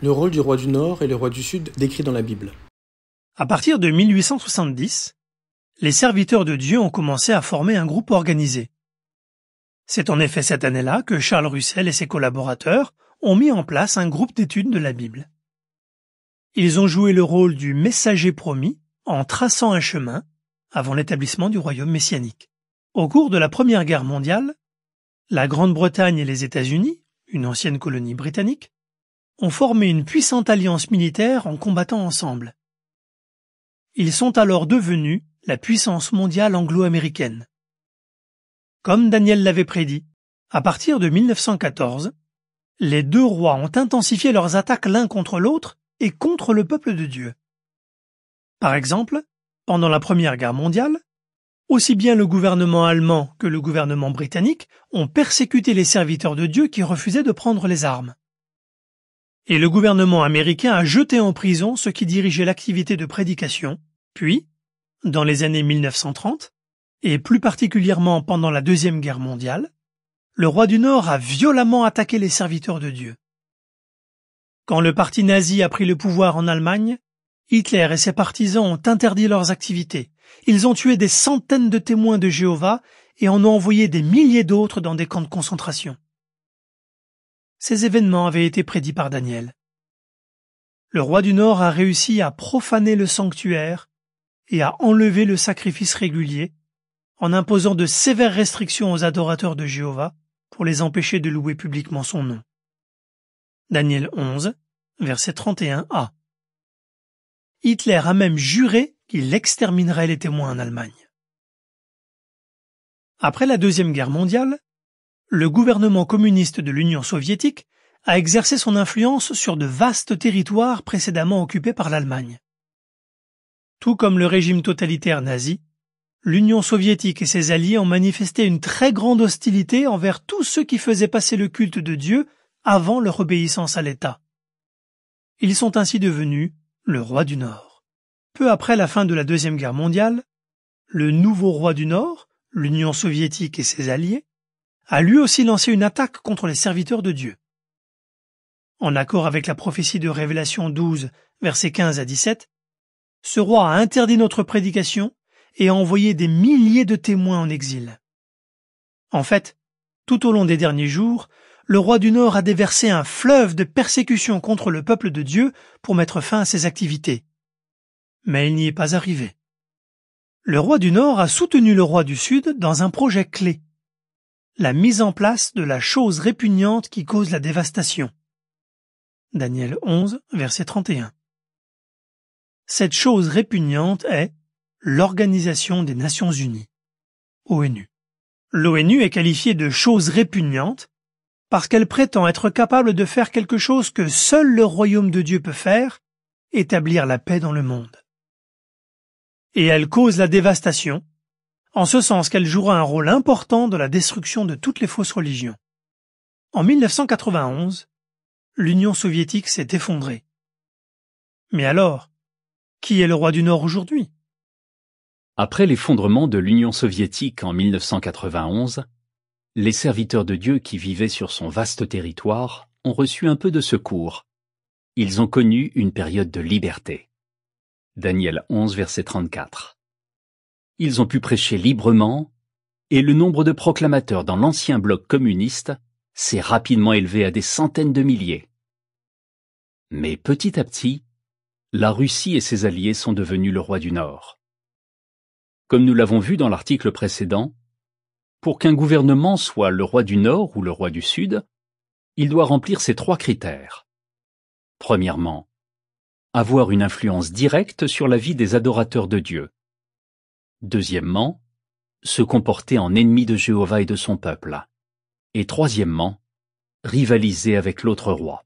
Le rôle du roi du Nord et le roi du Sud décrit dans la Bible. À partir de 1870, les serviteurs de Dieu ont commencé à former un groupe organisé. C'est en effet cette année-là que Charles Russell et ses collaborateurs ont mis en place un groupe d'études de la Bible. Ils ont joué le rôle du messager promis en traçant un chemin avant l'établissement du royaume messianique. Au cours de la Première Guerre mondiale, la Grande-Bretagne et les États-Unis, une ancienne colonie britannique, ont formé une puissante alliance militaire en combattant ensemble. Ils sont alors devenus la puissance mondiale anglo-américaine. Comme Daniel l'avait prédit, à partir de 1914, les deux rois ont intensifié leurs attaques l'un contre l'autre et contre le peuple de Dieu. Par exemple, pendant la Première Guerre mondiale, aussi bien le gouvernement allemand que le gouvernement britannique ont persécuté les serviteurs de Dieu qui refusaient de prendre les armes. Et le gouvernement américain a jeté en prison ceux qui dirigeaient l'activité de prédication, puis, dans les années 1930, et plus particulièrement pendant la Deuxième Guerre mondiale, le roi du Nord a violemment attaqué les serviteurs de Dieu. Quand le parti nazi a pris le pouvoir en Allemagne, Hitler et ses partisans ont interdit leurs activités. Ils ont tué des centaines de témoins de Jéhovah et en ont envoyé des milliers d'autres dans des camps de concentration. Ces événements avaient été prédits par Daniel. Le roi du Nord a réussi à profaner le sanctuaire et à enlever le sacrifice régulier en imposant de sévères restrictions aux adorateurs de Jéhovah pour les empêcher de louer publiquement son nom. Daniel 11, verset 31a. Hitler a même juré qu'il exterminerait les témoins en Allemagne. Après la Deuxième Guerre mondiale, le gouvernement communiste de l'Union soviétique a exercé son influence sur de vastes territoires précédemment occupés par l'Allemagne. Tout comme le régime totalitaire nazi, l'Union soviétique et ses alliés ont manifesté une très grande hostilité envers tous ceux qui faisaient passer le culte de Dieu avant leur obéissance à l'État. Ils sont ainsi devenus le roi du Nord. Peu après la fin de la Deuxième Guerre mondiale, le nouveau roi du Nord, l'Union soviétique et ses alliés, a lui aussi lancé une attaque contre les serviteurs de Dieu. En accord avec la prophétie de Révélation 12, versets 15 à 17, ce roi a interdit notre prédication et a envoyé des milliers de témoins en exil. En fait, tout au long des derniers jours, le roi du Nord a déversé un fleuve de persécution contre le peuple de Dieu pour mettre fin à ses activités. Mais il n'y est pas arrivé. Le roi du Nord a soutenu le roi du Sud dans un projet clé, la mise en place de la chose répugnante qui cause la dévastation. Daniel 11, verset 31. Cette chose répugnante est l'Organisation des Nations Unies, ONU. L'ONU est qualifiée de chose répugnante parce qu'elle prétend être capable de faire quelque chose que seul le royaume de Dieu peut faire, établir la paix dans le monde. Et elle cause la dévastation, en ce sens qu'elle jouera un rôle important dans la destruction de toutes les fausses religions. En 1991, l'Union soviétique s'est effondrée. Mais alors, qui est le roi du Nord aujourd'hui? Après l'effondrement de l'Union soviétique en 1991, les serviteurs de Dieu qui vivaient sur son vaste territoire ont reçu un peu de secours. Ils ont connu une période de liberté. Daniel 11, verset 34. Ils ont pu prêcher librement, et le nombre de proclamateurs dans l'ancien bloc communiste s'est rapidement élevé à des centaines de milliers. Mais petit à petit, la Russie et ses alliés sont devenus le roi du Nord. Comme nous l'avons vu dans l'article précédent, pour qu'un gouvernement soit le roi du Nord ou le roi du Sud, il doit remplir ces trois critères. Premièrement, avoir une influence directe sur la vie des adorateurs de Dieu. Deuxièmement, se comporter en ennemi de Jéhovah et de son peuple. Et troisièmement, rivaliser avec l'autre roi.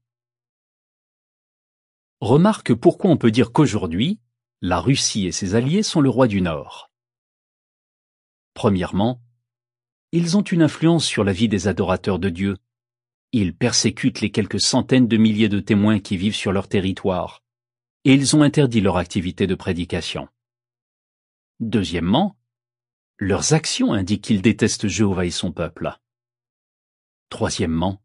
Remarque pourquoi on peut dire qu'aujourd'hui, la Russie et ses alliés sont le roi du Nord. Premièrement, ils ont une influence sur la vie des adorateurs de Dieu. Ils persécutent les quelques centaines de milliers de témoins qui vivent sur leur territoire, et ils ont interdit leur activité de prédication. Deuxièmement, leurs actions indiquent qu'ils détestent Jéhovah et son peuple. Troisièmement,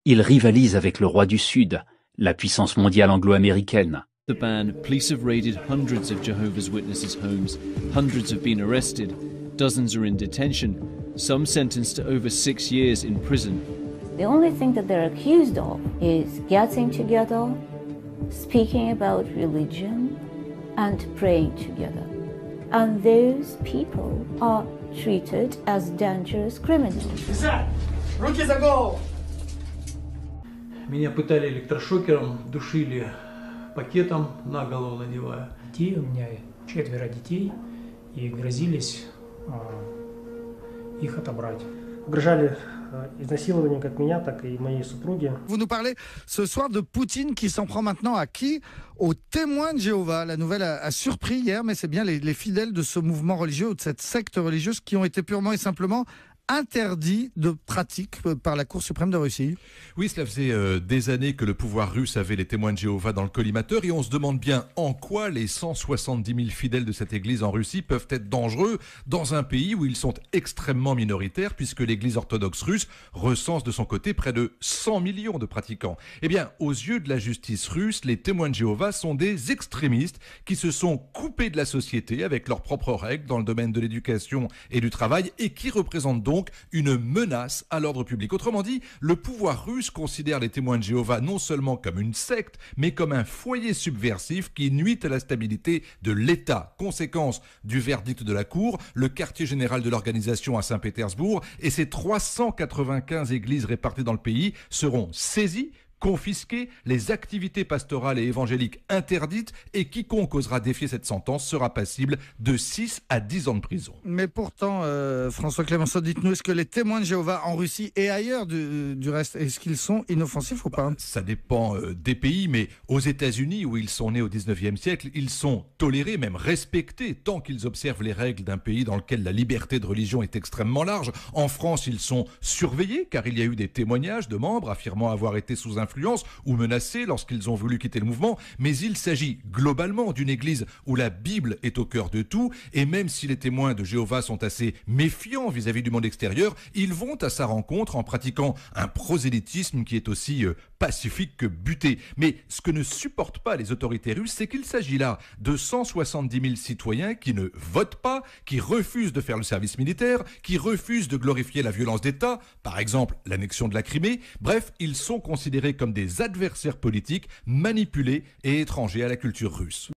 ils rivalisent avec le roi du Sud, la puissance mondiale anglo-américaine. The ban, police have raided hundreds of Jehovah's Witnesses' homes. Hundreds have been arrested. Dozens are in detention. Some sentenced to over 6 years in prison. The only thing that they're accused of is getting together, speaking about religion, and praying together. And those people are treated as dangerous criminals. Руки за голову! Меня пытали электрошокером, душили пакетом на голову надевая. Детей, у меня 4 детей, и грозились их отобрать. Угрожали изнасилованием как меня, так и моей супруги. Vous nous parlez ce soir de Poutine qui s'en prend maintenant à qui? Aux témoins de Jéhovah. La nouvelle a surpris hier, mais c'est bien les fidèles de ce mouvement religieux ou de cette secte religieuse qui ont été purement et simplement interdit de pratique par la Cour suprême de Russie. Oui, cela faisait des années que le pouvoir russe avait les témoins de Jéhovah dans le collimateur et on se demande bien en quoi les 170 000 fidèles de cette église en Russie peuvent être dangereux dans un pays où ils sont extrêmement minoritaires puisque l'église orthodoxe russe recense de son côté près de 100 millions de pratiquants. Eh bien, aux yeux de la justice russe, les témoins de Jéhovah sont des extrémistes qui se sont coupés de la société avec leurs propres règles dans le domaine de l'éducation et du travail et qui représentent donc une menace à l'ordre public. Autrement dit, le pouvoir russe considère les témoins de Jéhovah non seulement comme une secte, mais comme un foyer subversif qui nuit à la stabilité de l'État. Conséquence du verdict de la Cour, le quartier général de l'organisation à Saint-Pétersbourg et ses 395 églises réparties dans le pays seront saisies, confisquées, les activités pastorales et évangéliques interdites et quiconque osera défier cette sentence sera passible de 6 à 10 ans de prison. Mais pourtant, François Clémenceau, dites-nous, est-ce que les témoins de Jéhovah en Russie et ailleurs du reste, est-ce qu'ils sont inoffensifs ou pas? Ça dépend des pays, mais aux États-Unis, où ils sont nés au 19e siècle, ils sont tolérés, même respectés, tant qu'ils observent les règles d'un pays dans lequel la liberté de religion est extrêmement large. En France, ils sont surveillés, car il y a eu des témoignages de membres affirmant avoir été sous influence ou menacés lorsqu'ils ont voulu quitter le mouvement, mais il s'agit globalement d'une église où la Bible est au cœur de tout, et même si les témoins de Jéhovah sont assez méfiants vis-à-vis du monde extérieur, ils vont à sa rencontre en pratiquant un prosélytisme qui est aussi pacifique que buté. Mais ce que ne supportent pas les autorités russes, c'est qu'il s'agit là de 170 000 citoyens qui ne votent pas, qui refusent de faire le service militaire, qui refusent de glorifier la violence d'État, par exemple l'annexion de la Crimée. Bref, ils sont considérés comme des adversaires politiques manipulés et étrangers à la culture russe.